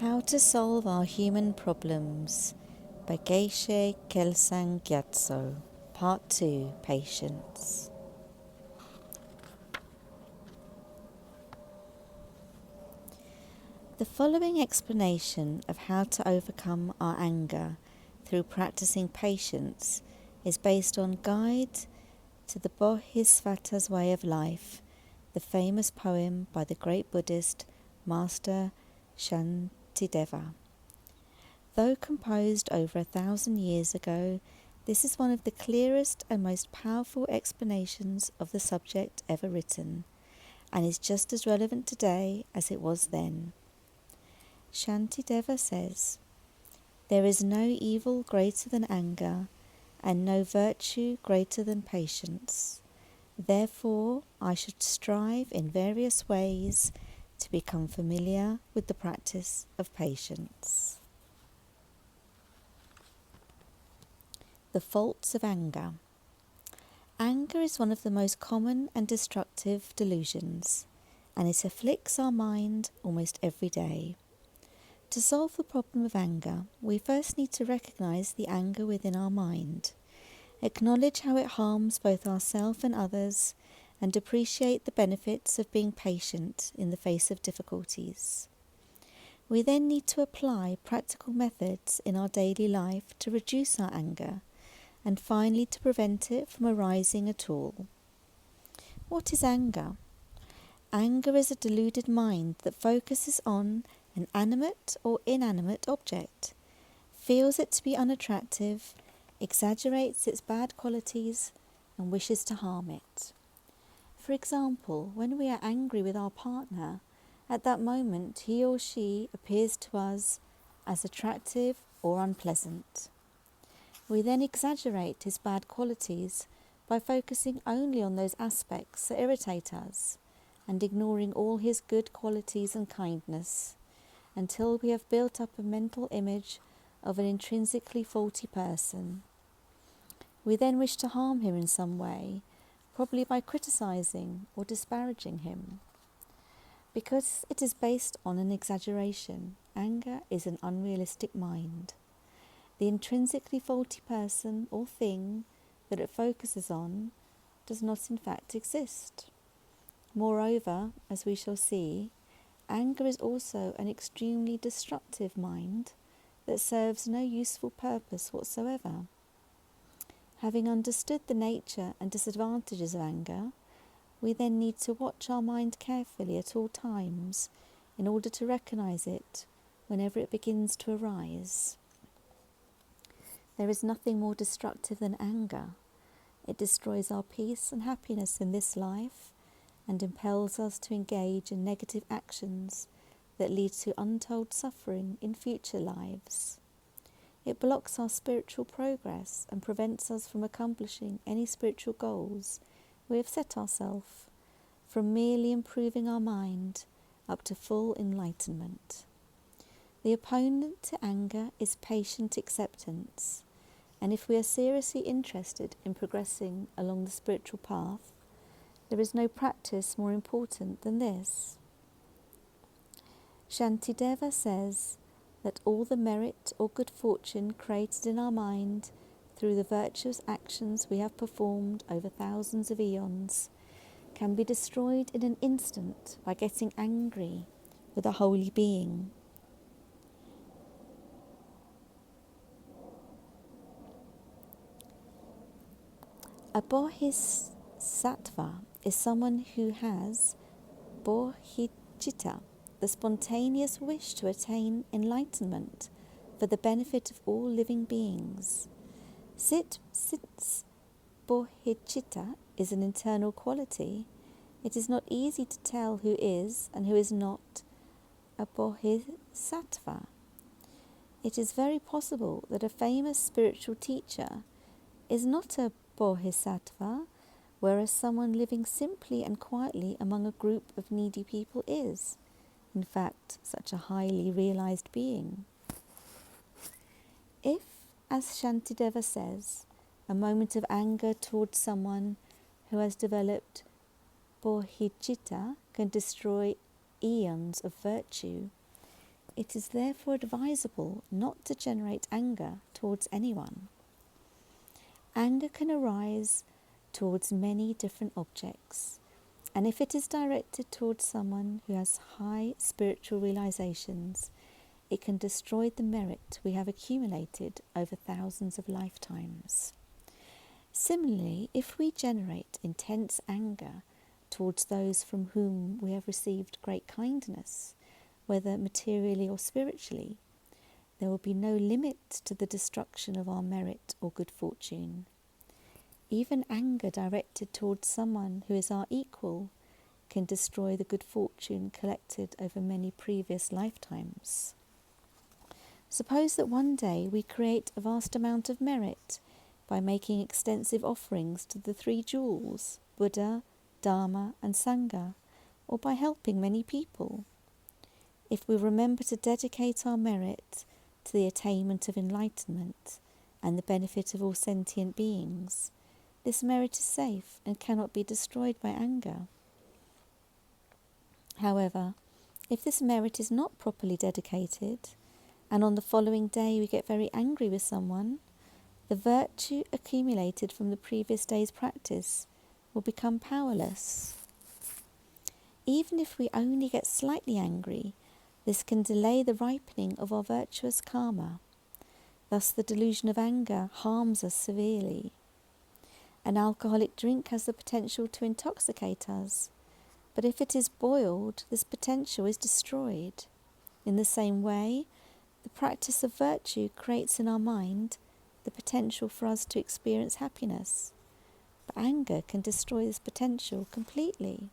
How to Solve Our Human Problems by Geshe Kelsang Gyatso. Part 2, Patience. The following explanation of how to overcome our anger through practicing patience is based on Guide to the Bodhisattva's Way of Life, the famous poem by the great Buddhist Master Shantideva. Though composed over 1,000 years ago, this is one of the clearest and most powerful explanations of the subject ever written, and is just as relevant today as it was then. Shantideva says, "There is no evil greater than anger, and no virtue greater than patience. Therefore, I should strive in various ways to become familiar with the practice of patience." The faults of anger. Anger is one of the most common and destructive delusions, and it afflicts our mind almost every day. To solve the problem of anger, we first need to recognize the anger within our mind, acknowledge how it harms both ourselves and others, and appreciate the benefits of being patient in the face of difficulties. We then need to apply practical methods in our daily life to reduce our anger, and finally to prevent it from arising at all. What is anger? Anger is a deluded mind that focuses on an animate or inanimate object, feels it to be unattractive, exaggerates its bad qualities, and wishes to harm it. For example, when we are angry with our partner, at that moment he or she appears to us as attractive or unpleasant. We then exaggerate his bad qualities by focusing only on those aspects that irritate us and ignoring all his good qualities and kindness, until we have built up a mental image of an intrinsically faulty person. We then wish to harm him in some way, probably by criticizing or disparaging him. Because it is based on an exaggeration, anger is an unrealistic mind. The intrinsically faulty person or thing that it focuses on does not in fact exist. Moreover, as we shall see, anger is also an extremely destructive mind that serves no useful purpose whatsoever. Having understood the nature and disadvantages of anger, we then need to watch our mind carefully at all times in order to recognize it whenever it begins to arise. There is nothing more destructive than anger. It destroys our peace and happiness in this life and impels us to engage in negative actions that lead to untold suffering in future lives. It blocks our spiritual progress and prevents us from accomplishing any spiritual goals we have set ourselves, from merely improving our mind up to full enlightenment. The opponent to anger is patient acceptance, and if we are seriously interested in progressing along the spiritual path, there is no practice more important than this. Shantideva says that all the merit or good fortune created in our mind through the virtuous actions we have performed over thousands of eons can be destroyed in an instant by getting angry with a holy being. A bodhisattva is someone who has bodhicitta, the spontaneous wish to attain enlightenment for the benefit of all living beings. Since bodhicitta is an internal quality, it is not easy to tell who is and who is not a bodhisattva. It is very possible that a famous spiritual teacher is not a bodhisattva, whereas someone living simply and quietly among a group of needy people is, in fact, such a highly realized being. If, as Shantideva says, a moment of anger towards someone who has developed bodhicitta can destroy eons of virtue, It is therefore advisable not to generate anger towards anyone. Anger can arise towards many different objects, and if it is directed towards someone who has high spiritual realizations, it can destroy the merit we have accumulated over thousands of lifetimes. Similarly, if we generate intense anger towards those from whom we have received great kindness, whether materially or spiritually, there will be no limit to the destruction of our merit or good fortune. Even anger directed towards someone who is our equal can destroy the good fortune collected over many previous lifetimes. Suppose that one day we create a vast amount of merit by making extensive offerings to the three jewels, Buddha, Dharma and Sangha, or by helping many people. If we remember to dedicate our merit to the attainment of enlightenment and the benefit of all sentient beings, this merit is safe and cannot be destroyed by anger. However, if this merit is not properly dedicated, and on the following day we get very angry with someone, the virtue accumulated from the previous day's practice will become powerless. Even if we only get slightly angry, this can delay the ripening of our virtuous karma. Thus the delusion of anger harms us severely. An alcoholic drink has the potential to intoxicate us, but if it is boiled, this potential is destroyed. In the same way, the practice of virtue creates in our mind the potential for us to experience happiness, but anger can destroy this potential completely.